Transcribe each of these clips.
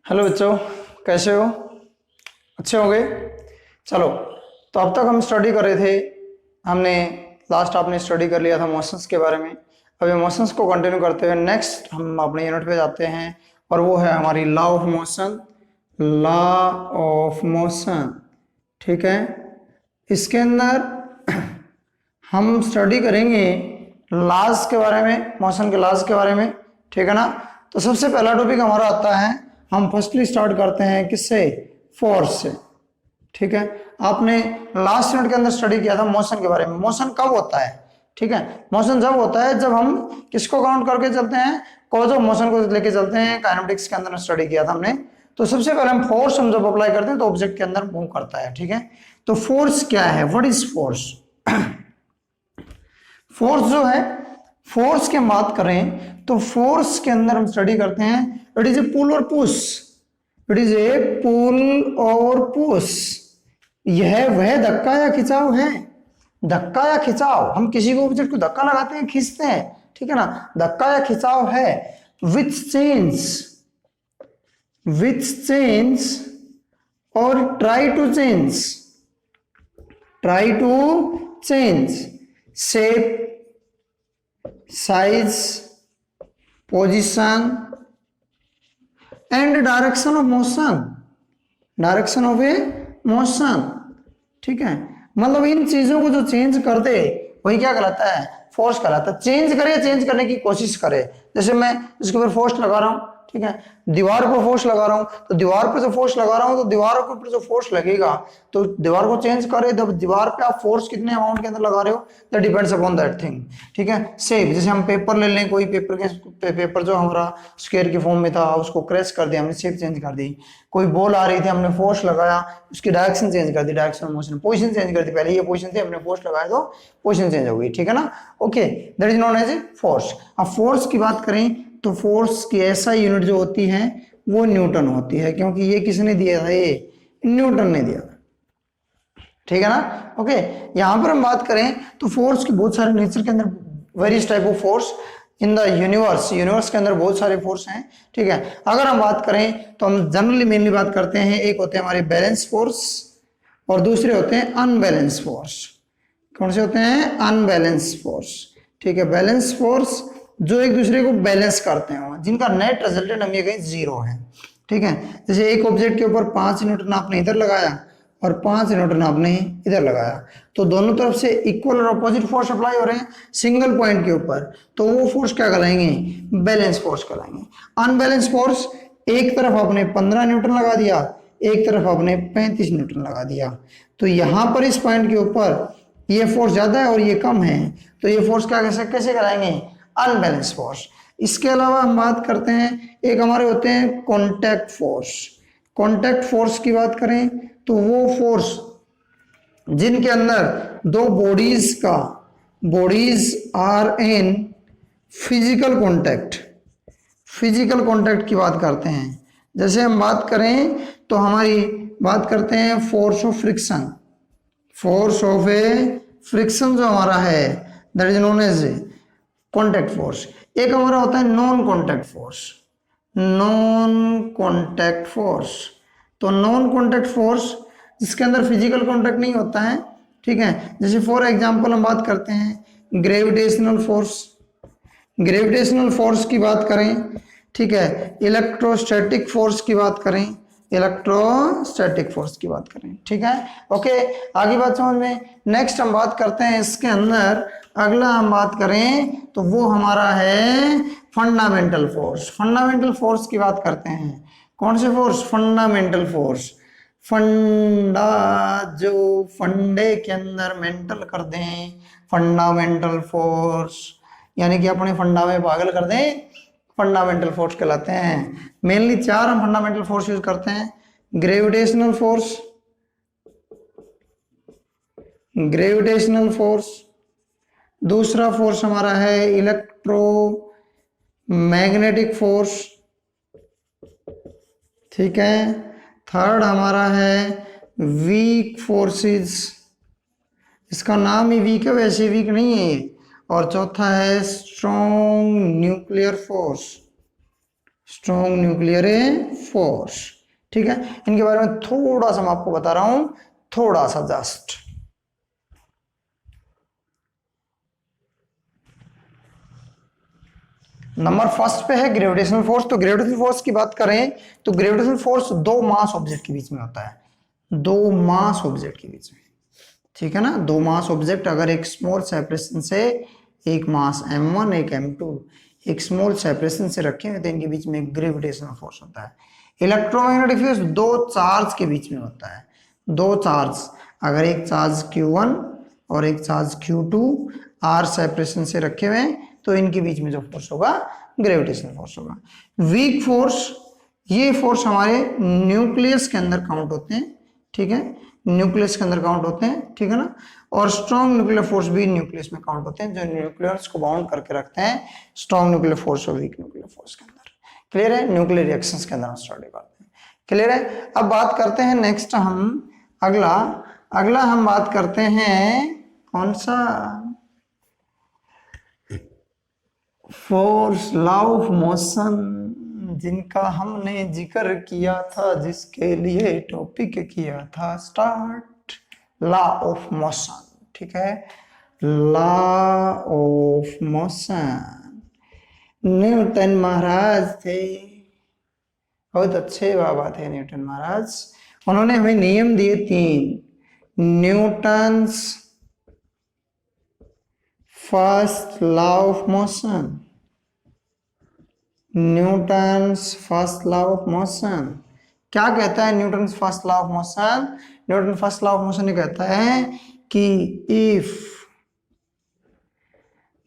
Hello बच्चों, कैसे हो? अच्छे होंगे। चलो, तो अब तक हम स्टडी कर रहे थे। हमने लास्ट आपने स्टडी कर लिया था मोशंस के बारे में। अब इमोशंस को कंटिन्यू करते हुए नेक्स्ट हम अपने यूनिट पे जाते हैं और वो है हमारी law of motion. Law of motion, ठीक है। इसके अंदर हम स्टडी करेंगे लॉज के बारे में, मोशन के लॉज के बारे में, ठीक है ना। तो सबसे पहला टॉपिक हमारा आता है, हम फर्स्टली स्टार्ट करते हैं किससे? फोर्स से, ठीक है। आपने लास्ट यूनिट के अंदर स्टडी किया था मोशन के बारे में। मोशन कब होता है? ठीक है, मोशन जब होता है जब हम किसको काउंट करके चलते हैं? कॉज ऑफ मोशन को लेके चलते हैं। काइनेमेटिक्स के अंदर स्टडी किया था हमने। तो सबसे पहले हम फोर्स हम जब अप्लाई करते हैं तो ऑब्जेक्ट के अंदर मूव करता है, ठीक है। तो फोर्स क्या है? What is force? फोर्स जो है, फोर्स की बात करें तो फोर्स के अंदर हम स्टडी करते हैं, इट इज ए पुल और पुश। इट इज ए पुल और पुश। यह वह धक्का या खिंचाव है। धक्का या खिंचाव, हम किसी को ऑब्जेक्ट को धक्का लगाते हैं, खींचते हैं, ठीक है ना। धक्का या खिंचाव है विच चेंज और try to change shape, size, position and direction of motion, ठीक है। मतलब इन चीजों को जो चेंज कर दे वही क्या कहलाता है? फोर्स कहलाता है। चेंज करने की कोशिश करे। जैसे मैं इसके ऊपर फोर्स लगा रहा हूं, ठीक है, दीवार पर फोर्स लगा रहा हूं, तो दीवार पर जो फोर्स लगा रहा हूं तो दीवार के ऊपर जो फोर्स लगेगा तो दीवार को चेंज करे। जब दीवार पे आप फोर्स कितने अमाउंट के अंदर लगा रहे हो, that depends upon that thing, ठीक है। सेम जैसे हम पेपर ले लें, कोई पेपर जो हमारा स्क्वायर के फॉर्म में था उसको क्रैश कर दिया, हमने शेप चेंज कर दी। कोई बॉल आ रही थी, हमने फोर्स लगाया, उसकी डायरेक्शन चेंज कर दी, direction of motion, position change कर दी। पहले ये पोजीशन थी, हमने फोर्स लगाया तो पोजीशन चेंज हो गई, ठीक है ना। Okay, that is known as a force. अब फोर्स की बात करें तो फोर्स की एसआई यूनिट जो होती है वो न्यूटन होती है, क्योंकि ये किसने दिया था? ये न्यूटन ने दिया था, ठीक है ना। ओके, यहां पर हम बात करें तो फोर्स की बहुत सारे नेचर के अंदर various type of force in the universe के अंदर बहुत सारे फोर्स हैं, ठीक है। अगर हम बात करें तो हम जनरली मेनली बात करते हैं, एक होते हैं हमारे बैलेंस फोर्स और दूसरे होते हैं अनबैलेंस फोर्स। कौन से होते हैं? अनबैलेंस फोर्स, ठीक है। बैलेंस फोर्स जो एक दूसरे को बैलेंस करते हैं, जिनका नेट रिजल्टेंट हम ये कहीं जीरो है, ठीक है। जैसे एक ऑब्जेक्ट के ऊपर 5 न्यूटन आपने इधर लगाया और 5 न्यूटन आपने इधर लगाया, तो दोनों तरफ से इक्वल और अपोजिट फोर्स अप्लाई हो रहे हैं सिंगल पॉइंट के ऊपर, तो वो फोर्स क्या कहलाएंगे? बैलेंस फोर्स कहलाएंगे। अनबैलेंस फोर्स, एक तरफ आपने 15 न्यूटन लगा दिया, एक तरफ आपने 35 न्यूटन लगा दिया, तो यहां पर इस पॉइंट के ऊपर ये फोर्स ज्यादा है और ये कम है, तो ये फोर्स क्या कैसे कराएंगे? Unbalance force. इसके अलावा हम बात करते हैं, एक हमारे होते हैं कॉन्टैक्ट फोर्स। कॉन्टैक्ट फोर्स की बात करें तो वो फोर्स जिनके अंदर दो bodies are in physical contact की बात करते हैं। जैसे हम बात करें तो हमारी बात करते हैं फोर्स ऑफ ए फ्रिक्शन जो हमारा है, that is known as contact force. एक हमारा होता है नॉन कॉन्टैक्ट फोर्स। तो नॉन कॉन्टैक्ट फोर्स जिसके अंदर फिजिकल कॉन्टैक्ट नहीं होता है, ठीक है। जैसे फॉर एग्जांपल हम बात करते हैं ग्रेविटेशनल फोर्स की बात करें, ठीक है। इलेक्ट्रोस्टैटिक फोर्स की बात करें, ठीक है। ओके, आगे बात समझ में। नेक्स्ट हम बात करते हैं इसके अंदर, अगला हम बात करें तो वो हमारा है फंडामेंटल फोर्स की बात करते हैं। कौन से फोर्स? Fundamental force. फंडा जो फंडे के अंदर मेंटल कर दें, फंडामेंटल फोर्स, यानी कि अपने फंडा में पागल कर दें, फंडामेंटल फोर्स कहलाते हैं। मेनली 4 हम फंडामेंटल फोर्स यूज करते हैं। ग्रेविटेशनल फोर्स, दूसरा फोर्स हमारा है इलेक्ट्रोमैग्नेटिक फोर्स, ठीक है। थर्ड हमारा है वीक फोर्सेस, इसका नाम ही वीक है, वैसे वीक नहीं है। और चौथा है strong nuclear force, strong nuclear force. ठीक है, इनके बारे में थोड़ा सा मैं आपको बता रहा हूं, थोड़ा सा जस्ट। नंबर फर्स्ट पे है ग्रेविटेशनल फोर्स। तो ग्रेविटेशनल फोर्स की बात करें तो ग्रेविटेशनल फोर्स दो मास ऑब्जेक्ट के बीच में होता है, दो मास ऑब्जेक्ट के बीच में। ठीक है ना, दो मास ऑब्जेक्ट अगर एक स्मॉल सेपरेशन से, एक मास m1 एक m2 एक स्मॉल सेपरेशन से रखे हुए तो इनके बीच में ग्रेविटेशनल फोर्स होता है। इलेक्ट्रोमैग्नेटिक फोर्स दो चार्ज के बीच में होता है, दो चार्ज, अगर एक चार्ज q1 और एक चार्ज q2 r सेपरेशन से रखे हुए हैं तो इनके बीच में जो फोर्स होगा ग्रेविटेशनल फोर्स होगा। वीक फोर्स, ये फोर्स हमारे न्यूक्लियस के अंदर काउंट होते हैं। ठीक है, न्यूक्लियस के अंदर काउंट होते हैं। ठीक है ना, और स्ट्रॉन्ग न्यूक्लियर फोर्स भी न्यूक्लियस में काउंट होते हैं, जो न्यूक्लियस को बाउंड करके रखते हैं स्ट्रॉन्ग न्यूक्लियर फोर्स और वीक न्यूक्लियर फोर्स के अंदर। क्लियर है, न्यूक्लियर रिएक्शंस के अंदर हम स्टडी करते हैं। क्लियर है, अब बात करते हैं नेक्स्ट हम अगला अगला हम बात करते हैं कौन सा, फोर्स, लॉ ऑफ मोशन, जिनका हमने जिक्र किया था, जिसके लिए टॉपिक किया था स्टार्ट, लॉ ऑफ मोशन। ठीक है, लॉ ऑफ मोशन न्यूटन महाराज थे, बहुत अच्छे बाबा थे न्यूटन महाराज। उन्होंने हमें नियम दिए तीन, Newton's first law of motion, Newton's first law of motion. क्या कहता है Newton's first law of motion? Newton first law of motion ये कहता है कि if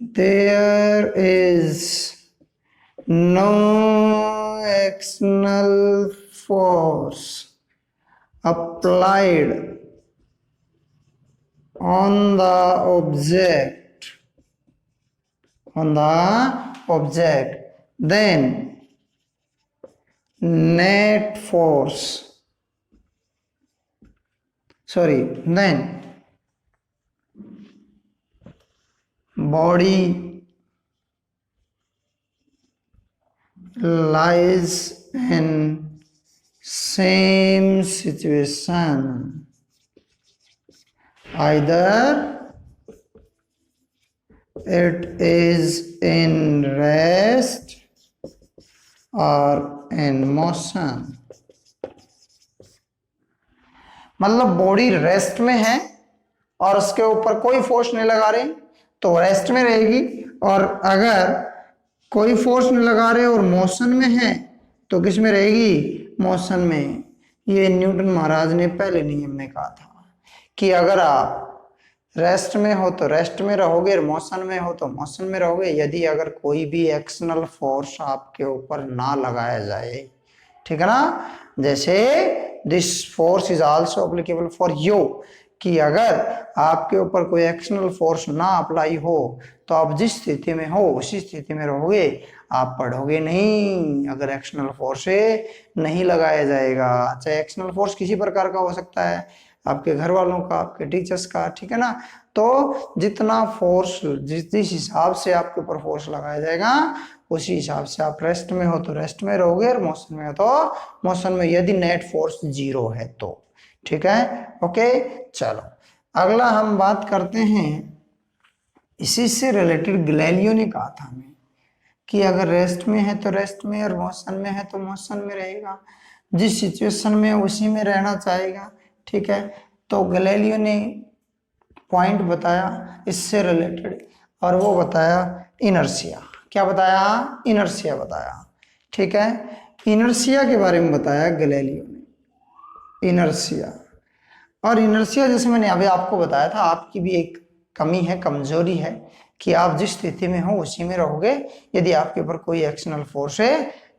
there is no external force applied on the object, then net force, then body lies in same situation, either it is in rest or in motion। मतलब body rest में है और उसके ऊपर कोई फोर्स नहीं लगा रहे तो रेस्ट में रहेगी, और अगर कोई फोर्स नहीं लगा रहे और मोशन में है तो किस में रहेगी? मोशन में। ये न्यूटन महाराज ने पहले नियम में कहा था कि अगर आप रेस्ट में हो तो रेस्ट में रहोगे और मोशन में हो तो मोशन में रहोगे, यदि अगर कोई भी एक्सटर्नल फोर्स आपके ऊपर ना लगाया जाए। ठीक है ना, जैसे this force is also applicable for you, कि अगर आपके ऊपर कोई एक्सटर्नल फोर्स ना अप्लाई हो तो आप जिस स्थिति में हो उसी स्थिति में रहोगे, आप पढ़ोगे नहीं अगर एक्सटर्नल फोर्स नहीं लगाया जाएगा। चाहे एक्सटर्नल फोर्स किसी प्रकार का हो सकता है, आपके घर वालों का, आपके टीचर्स का। ठीक है ना, तो जितना फोर्स जिस हिसाब से आपके ऊपर फोर्स लगाया जाएगा उसी हिसाब से आप रेस्ट में हो तो रेस्ट में रहोगे और मोशन में हो तो मोशन में, यदि नेट फोर्स जीरो है तो। ठीक है, ओके। चलो अगला हम बात करते हैं, इसी से रिलेटेड गैलीलियो ने कहा था हमें कि अगर रेस्ट में है तो रेस्ट में और मोशन में है तो मोशन में रहेगा, जिस सिचुएशन में उसी में रहना चाहेगा। ठीक है, तो गैलीलियो ने पॉइंट बताया इससे रिलेटेड, और वो बताया इनर्शिया। क्या बताया? इनर्शिया बताया। ठीक है, इनर्शिया के बारे में बताया गैलीलियो ने, इनर्शिया। और इनर्शिया जैसे मैंने अभी आपको बताया था, आपकी भी एक कमी है, कमजोरी है कि आप जिस स्थिति में हो उसी में रहोगे यदि आपके ऊपर कोई एक्सटर्नल फोर्स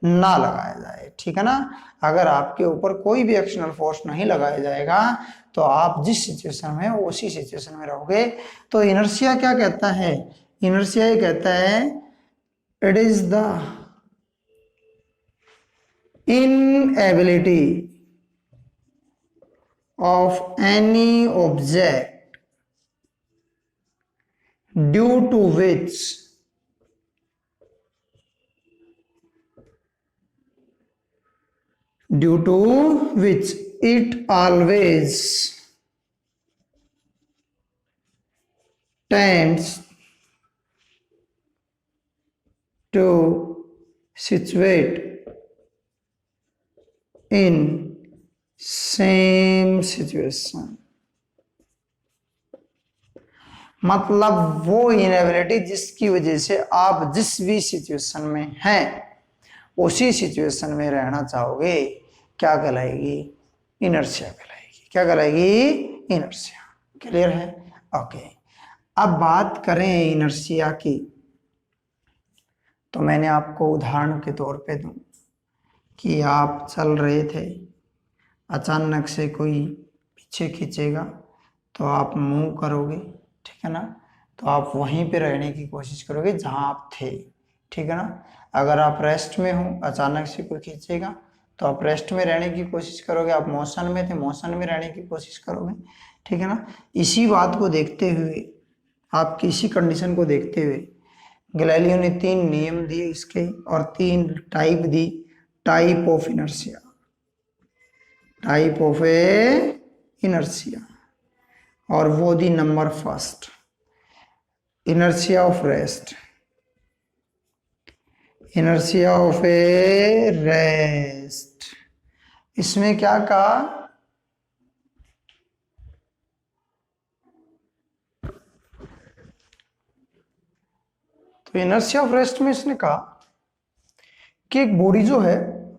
ना लगाया जाए। ठीक है ना, अगर आपके ऊपर कोई भी एक्सटर्नल फोर्स नहीं लगाया जाएगा तो आप जिस सिचुएशन में हो उसी सिचुएशन में रहोगे। तो इनर्शिया क्या कहता है? इनर्शिया ये कहता है it is the inability of any object due to which due to which it always tends to situate in same situation. मतलब वो इनएबिलिटी जिसकी वजह से आप जिस भी सिचुएशन में हैं उसी सिचुएशन में रहना चाहोगे, क्या कहलाएगी? इनर्शिया कहलाएगी। क्या कहलाएगी? इनर्शिया। क्लियर है? ओके। अब बात करें इनर्शिया की, तो मैंने आपको उदाहरण के तौर पे दूं कि आप चल रहे थे, अचानक से कोई पीछे खींचेगा तो आप मूव करोगे, ठीक है ना? तो आप वहीं पे रहने की कोशिश करोगे जहां आप थे, ठीक है ना? अगर आप रेस्ट में हो, अचानक से कोई खींचेगा तो आप रेस्ट में रहने की कोशिश करोगे। आप मोशन में थे, मोशन में रहने की कोशिश करोगे, ठीक है ना? इसी बात को देखते हुए, आपकी इसी कंडीशन को देखते हुए गैलीलियो ने 3 नियम दिए इसके और 3 टाइप दी, type of inertia, type of a inertia. और वो दी number first, inertia of rest, inertia of a rest. इसमें क्या कहा? तो इनर्शिया ऑफ रेस्ट में इसने कहा कि एक बॉडी जो है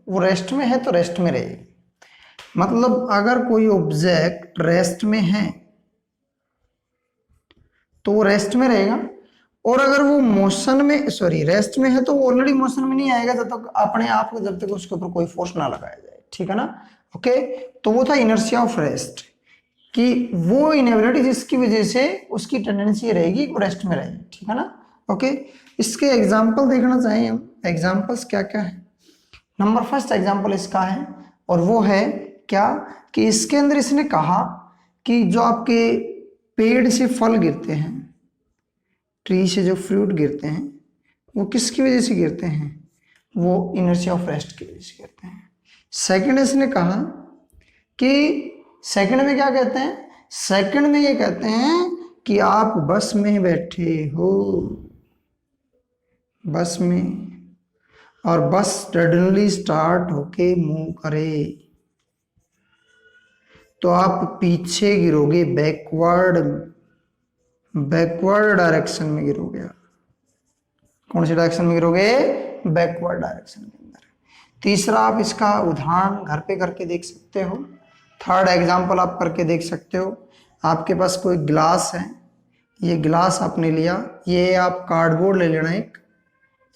वो रेस्ट में है तो रेस्ट में रहेगी। मतलब अगर कोई ऑब्जेक्ट रेस्ट में है तो वो रेस्ट में रहेगा, और अगर वो मोशन में, सॉरी रेस्ट में है तो वो ऑलरेडी मोशन में नहीं आएगा जब तक अपने आप को, जब तक उसके ऊपर कोई फोर्स ना लगाया जाए, ठीक है ना? ओके। तो वो था इनर्शिया ऑफ रेस्ट, कि वो इनएबिलिटी जिसकी वजह से उसकी टेंडेंसी रहेगी वो रेस्ट में रहेगी, ठीक है ना? ओके। इसके एग्जाम्पल देखना चाहिए हम, एग्जाम्पल्स क्या क्या है। नंबर फर्स्ट एग्जाम्पल इसका है, और वो है क्या कि इसके अंदर इसने कहा कि जो आपके पेड़ से फल गिरते हैं, ट्री से जो फ्रूट गिरते हैं, वो किसकी वजह से गिरते हैं? वो इनर्शिया ऑफ रेस्ट की वजह से गिरते हैं। सेकंड इसने कहा कि सेकंड में क्या कहते हैं? सेकंड में ये कहते हैं कि आप बस में बैठे हो, बस में, और बस सडनली स्टार्ट होके मूव करे तो आप पीछे गिरोगे, बैकवर्ड डायरेक्शन में गिरोगे। कौन सी डायरेक्शन में गिरोगे? बैकवर्ड डायरेक्शन के अंदर। तीसरा, आप इसका उदाहरण घर पे करके देख सकते हो। थर्ड एग्जांपल आप करके देख सकते हो। आपके पास कोई ग्लास है, ये ग्लास आपने लिया, ये आप कार्डबोर्ड ले लेना,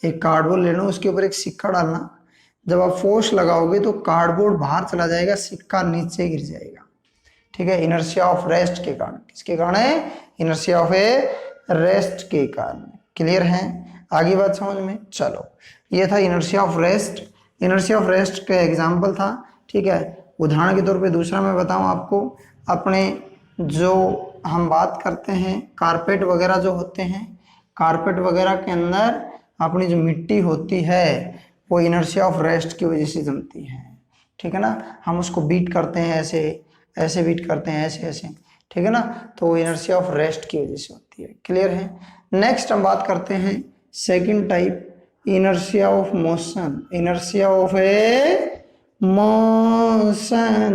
एक कार्डबोर्ड लेना, उसके ऊपर एक सिक्का डालना। जब आप फोर्स लगाओगे तो कार्डबोर्ड बाहर चला जाएगा, सिक्का नीचे गिर जाएगा, ठीक है? इनर्शिया ऑफ रेस्ट के कारण। किसके कारण है? इनर्शिया ऑफ ए रेस्ट के कारण। क्लियर है? आगे बात समझ में? चलो, ये था inertia of rest. Inertia of rest का एग्जाम्पल था, ठीक है? उदाहरण के तौर पे दूसरा मैं बताऊं आपको, अपने जो हम बात करते हैं कारपेट वगैरह जो होते हैं, कारपेट वगैरह के अंदर अपनी जो मिट्टी होती है वो इनर्शिया ऑफ रेस्ट की वजह से जमती है, ठीक है ना? हम उसको बीट करते हैं, ऐसे ऐसे बीट करते हैं, ऐसे ऐसे, ठीक है ना? तो वो इनर्शिया ऑफ रेस्ट की वजह से होती है। क्लियर है? नेक्स्ट हम बात करते हैं second type, inertia of motion, inertia of a motion.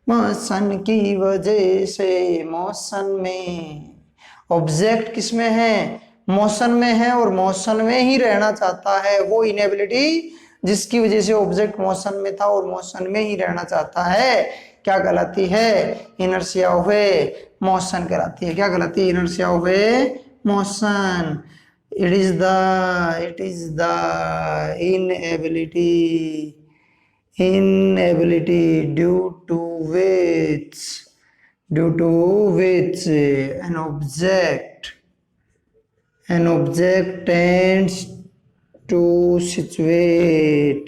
Motion की वजह से, मोशन में ऑब्जेक्ट किस में है? मोशन में है, और मोशन में ही रहना चाहता है। वो इनएबिलिटी जिसकी वजह से ऑब्जेक्ट मोशन में था और मोशन में ही रहना चाहता है, क्या कहलाती है? इनर्शिया ऑफ ए मोशन कहलाती है। क्या कहलाती है? Inertia of a motion. It is the inability due to which an object tends to situate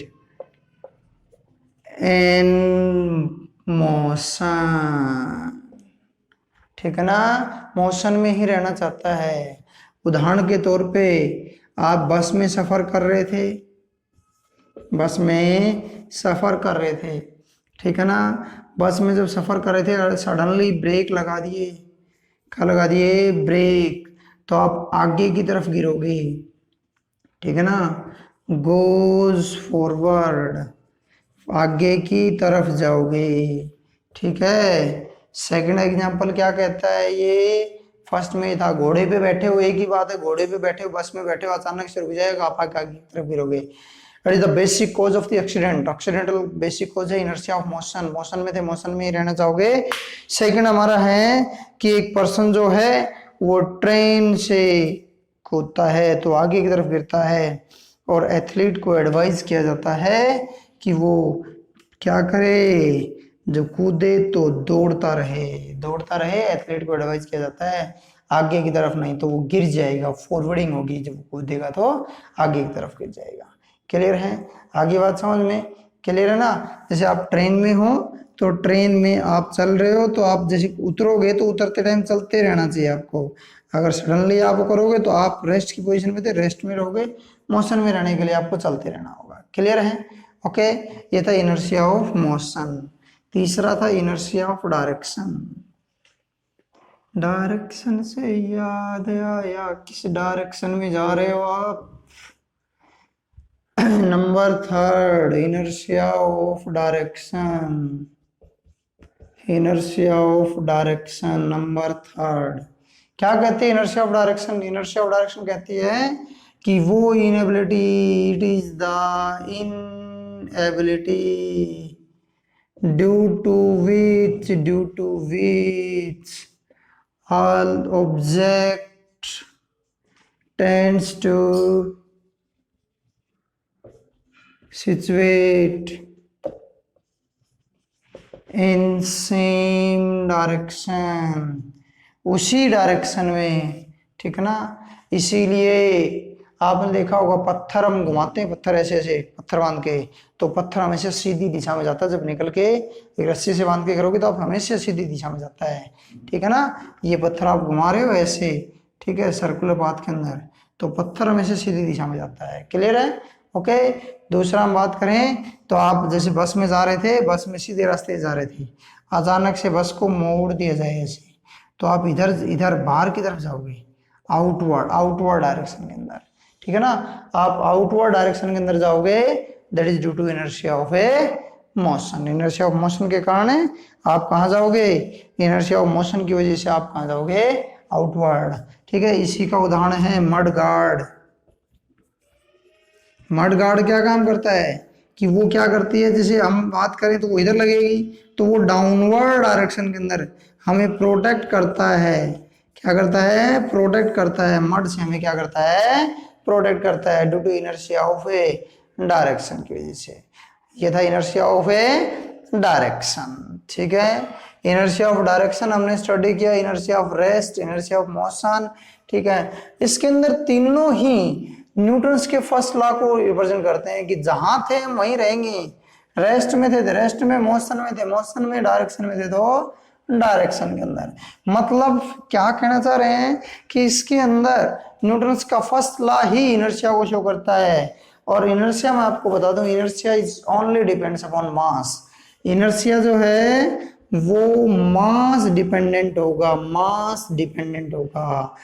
in motion, ठीक है ना? मोशन में ही रहना चाहता है। उदाहरण के तौर पे, आप बस में सफर कर रहे थे, बस में सफर कर रहे थे, ठीक है ना। बस में जब सफर कर रहे थे सडनली ब्रेक लगा दिए, क्या लगा दिए, ब्रेक, तो आप आगे की तरफ गिरोगे, ठीक है ना। गोज फॉरवर्ड, आगे की तरफ जाओगे, ठीक है। सेकंड एग्जांपल क्या कहता है ये, फर्स्ट में था घोड़े पे बैठे हो, एक ही बात है, घोड़े पे बैठे हो, बस में बैठे हो, अचानक से रुक जाएगा, आप आगे की तरफ गिरोगे। It is the basic cause of the accident, accidental basic cause है इनर्शिया ऑफ मोशन, मोशन में थे, मोशन में ही रहना चाहोगे। सेकंड हमारा है कि एक पर्सन जो है वो ट्रेन से कूदता है तो आगे की तरफ गिरता है, और एथलीट को एडवाइस किया जाता है कि वो क्या करे, जो कूदे तो दौड़ता रहे, दौड़ता रहे, एथलीट को एडवाइस किया जाता है आगे की तरफ, नहीं तो वो गिर जाएगा, फॉरवर्डिंग होगी, जब वो कूदेगा तो आगे की तरफ गिर जाएगा। क्लियर है, आगे बात समझ में क्लियर है ना। जैसे आप ट्रेन में हो तो ट्रेन में आप चल रहे हो, तो आप जैसे उतरोगे तो उतरते टाइम चलते रहना चाहिए आपको, अगर सडनली आप करोगे तो आप रेस्ट की पोजीशन में थे, रेस्ट में रहोगे, मोशन में रहने के लिए आपको चलते रहना होगा। क्लियर है, ओके। ये था इनर्शिया ऑफ मोशन। तीसरा था इनर्शिया ऑफ डायरेक्शन। डायरेक्शन से याद आया, किस डायरेक्शन में जा रहे हो आप। Number third, inertia of direction, inertia of direction number third. क्या कहती है inertia of direction, inertia of direction कहती है कि वो inability, it is the inability due to which all object tends to situate in same direction, उसी direction में, ठीक है ना। इसीलिए आपने देखा होगा पत्थर हम घुमाते हैं, पत्थर ऐसे ऐसे पत्थर बांध के, तो पत्थर हमेशा सीधी दिशा में जाता है, जब निकल के एक रस्सी से बांध के करोगे तो आप हमेशा सीधी दिशा में जाता है, ठीक है ना। ये पत्थर आप घुमा रहे हो ऐसे, ठीक है, सर्कुलर पाथ के अंदर, तो पत्थर हमेशा सीधी दिशा में जाता है। क्लियर है, ओके। दूसरा हम बात करें तो आप जैसे बस में जा रहे थे, बस में सीधे रास्ते जा रहे थे, अचानक से बस को मोड़ दिया जाए ऐसे, तो आप इधर इधर बाहर की तरफ जाओगे, आउटवर्ड, आउटवर्ड डायरेक्शन के अंदर, ठीक है ना। आप आउटवर्ड डायरेक्शन के अंदर जाओगे, that is due to inertia of a motion, inertia of motion के कारण आप कहाँ जाओगे, इनर्शिया ऑफ मोशन की वजह से आप कहाँ जाओगे, आउटवर्ड, ठीक है। इसी का उदाहरण है मड गार्ड। मड गार्ड क्या काम करता है कि वो क्या करती है, जैसे हम बात करें तो वो इधर लगेगी, तो वो डाउनवर्ड डायरेक्शन के अंदर हमें प्रोटेक्ट करता है, क्या करता है, प्रोटेक्ट करता है, मड से हमें क्या करता है, प्रोटेक्ट करता है, due to inertia of a direction की वजह से। ये था इनर्शिया ऑफ ए डायरेक्शन, ठीक है। इनर्शिया ऑफ डायरेक्शन हमने स्टडी किया, inertia of rest, inertia of motion, ठीक है। इसके अंदर तीनों ही न्यूटन्स के फर्स्ट लॉ को रिप्रेजेंट करते हैं कि जहां थे हम वहीं रहेंगे, रेस्ट में थे रेस्ट में, मोशन में थे मोशन में, डायरेक्शन में थे तो डायरेक्शन के अंदर। मतलब क्या कहना चाह रहे हैं कि इसके अंदर न्यूटन्स का फर्स्ट लॉ ही इनर्शिया को शो करता है, और इनर्शिया मैं आपको बता दूं, inertia is only depends upon mass, inertia जो है वो मास डिपेंडेंट होगा, मास डिपेंडेंट होगा,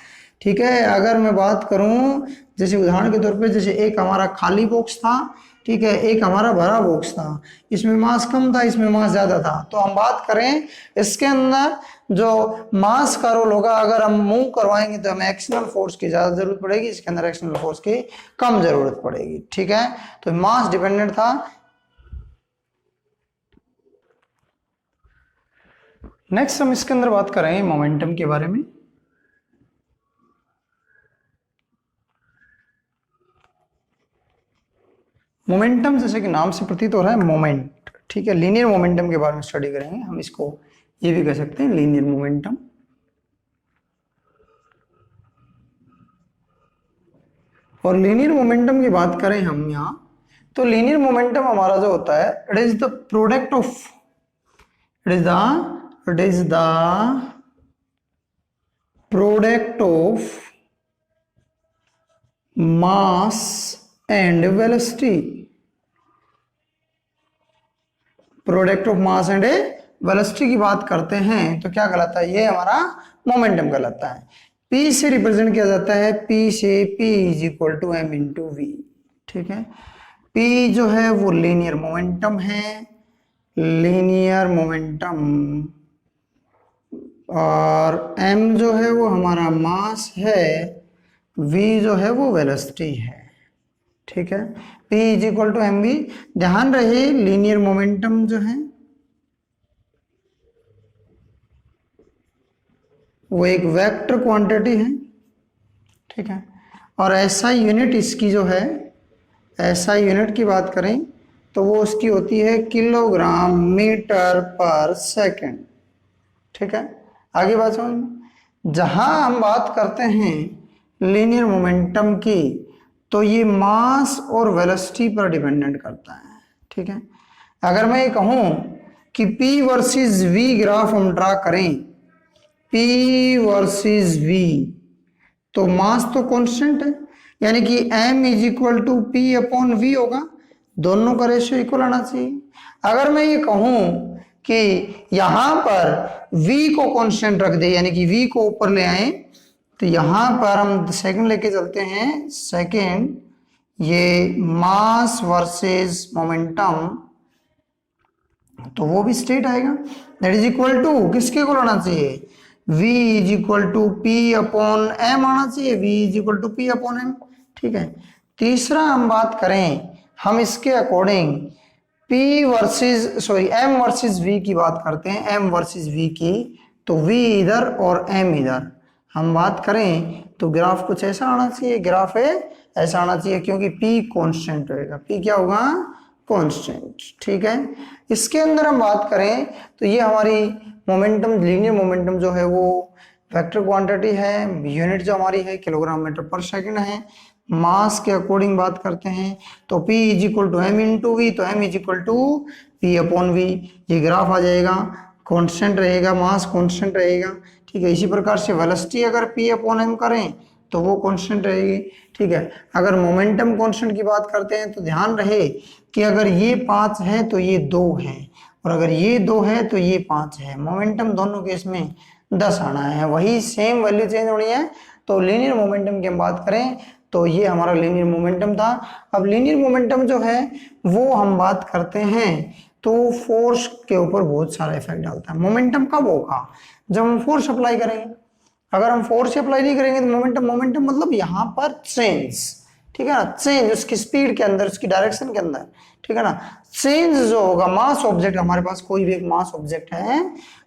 ठीक है। अगर मैं बात करूं जैसे उदाहरण के तौर पे, जैसे एक हमारा खाली बॉक्स था, ठीक है, एक हमारा भरा बॉक्स था, इसमें मास कम था, इसमें मास ज्यादा था, तो हम बात करें इसके अंदर जो मास का रोल होगा, अगर हम मूव करवाएंगे तो हमें एक्सटर्नल फोर्स की ज्यादा जरूरत पड़ेगी, इसके अंदर एक्सटर्नल फोर्स की कम जरूरत पड़ेगी, ठीक है। तो मास डिपेंडेंट था। नेक्स्ट हम इसके अंदर बात करें मोमेंटम के बारे में। मोमेंटम जैसे कि नाम से प्रतीत हो रहा है मोमेंट, ठीक है, लीनियर मोमेंटम के बारे में स्टडी करेंगे हम, इसको ये भी कह सकते हैं लीनियर मोमेंटम। और लीनियर मोमेंटम की बात करें हम यहाँ, तो लीनियर मोमेंटम हमारा जो होता है, it is the product of, it is the product of mass and velocity, product of mass and velocity की बात करते हैं तो क्या कहलाता है, ये हमारा मोमेंटम कहलाता है। P से रिप्रेजेंट किया जाता है, P से P is equal to M into V. ठीक है, P जो है वो लीनियर मोमेंटम है, लीनियर मोमेंटम, और M जो है वो हमारा मास है, V जो है वो वेलोसिटी है। ठीक है, P is equal to M V. ध्यान रहे लीनियर मोमेंटम जो है वो एक वेक्टर क्वांटिटी है। ठीक है, और एसआई यूनिट इसकी जो है, एसआई यूनिट की बात करें तो वो उसकी होती है किलोग्राम मीटर पर सेकंड। ठीक है, आगे बात समझ में। जहां हम बात करते हैं लीनियर मोमेंटम की तो ये मास और वेलोसिटी पर डिपेंडेंट करता है। ठीक है, अगर मैं ये कहूं कि P वर्सेस V ग्राफ हम ड्रा करें, P वर्सेस V, तो मास तो कांस्टेंट है, यानी कि M is equal to P upon V होगा, दोनों का रेशियो इक्वल आना चाहिए। अगर मैं ये कहूं कि यहां पर V को कांस्टेंट रख दे, यानी कि V को ऊपर ले आए, तो यहां पर हम सेकंड लेके चलते हैं, सेकंड ये मास वर्सेस मोमेंटम, तो वो भी स्टेट आएगा, दैट इज इक्वल टू किसके इक्वल आना चाहिए, V is equal to P upon M आना चाहिए, V is equal to P upon M। ठीक है, तीसरा हम बात करें, हम इसके अकॉर्डिंग M वर्सेस V की बात करते हैं, M वर्सेस V की, तो V इधर और M इधर हम बात करें तो ग्राफ कुछ ऐसा आना चाहिए, ग्राफ है ऐसा आना चाहिए, क्योंकि P कांस्टेंट रहेगा, P क्या होगा, कांस्टेंट। ठीक है, इसके अंदर हम बात करें तो ये हमारी मोमेंटम, लीनियर मोमेंटम जो है वो वेक्टर क्वांटिटी है, यूनिट जो हमारी है किलोग्राम मीटर पर सेकंड है। मास के अकॉर्डिंग बात करते हैं तो P is equal to M into V, तो M is equal to P upon V, ये ग्राफ आ जाएगा, कांस्टेंट रहेगा, मास कांस्टेंट रहेगा। ठीक है, इसी प्रकार से वेलोसिटी अगर P अपॉन M करें तो वो कांस्टेंट रहेगी। ठीक है, अगर मोमेंटम कांस्टेंट की बात करते हैं तो ध्यान रहे कि अगर ये 5 है तो ये 2 है, और अगर ये 2 है तो ये 5 है, मोमेंटम दोनों केस में 10 आना है, वही सेम वैल्यू चेंज होनी है। तो लीनियर मोमेंटम की हम बात करें तो ये हमारा लीनियर मोमेंटम था। अब लीनियर मोमेंटम जो है वो हम बात करते हैं तो फोर्स के ऊपर बहुत सारा इफेक्ट डालता है। मोमेंटम कब होगा, जब हम फोर्स अप्लाई करेंगे। अगर हम फोर्स अप्लाई नहीं करेंगे तो मोमेंटम मतलब यहाँ पर चेंज, ठीक है ना, चेंज उसकी स्पीड के अंदर, उसकी डायरेक्शन के अंदर। ठीक है ना, चेंज जो होगा, मास ऑब्जेक्ट, हमारे पास कोई भी एक मास ऑब्जेक्ट है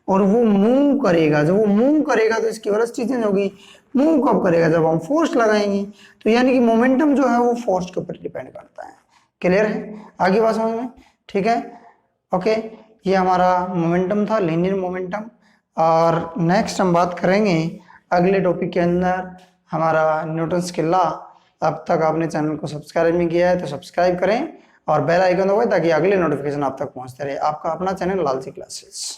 और वो मूव करेगा, जब वो मूव करेगा तो इसकी वेलोसिटी चेंज होगी। मूव कब करेगा, जब हम फोर्स लगाएंगे। तो यानी कि मोमेंटम जो है वो फोर्स के ऊपर डिपेंड करता है। क्लियर है, आगे बात समझ में। ठीक है, ओके, ये हमारा मोमेंटम था, लीनियर मोमेंटम। और नेक्स्ट हम बात करेंगे अगले टॉपिक के अंदर हमारा न्यूटन्स के लॉ। अब तक आपने चैनल को सब्सक्राइब नहीं किया है तो सब्सक्राइब करें और बेल आइकन दबाएं ताकि अगले नोटिफिकेशन आप तक पहुंचते रहे। आपका अपना चैनल लालची क्लासेस।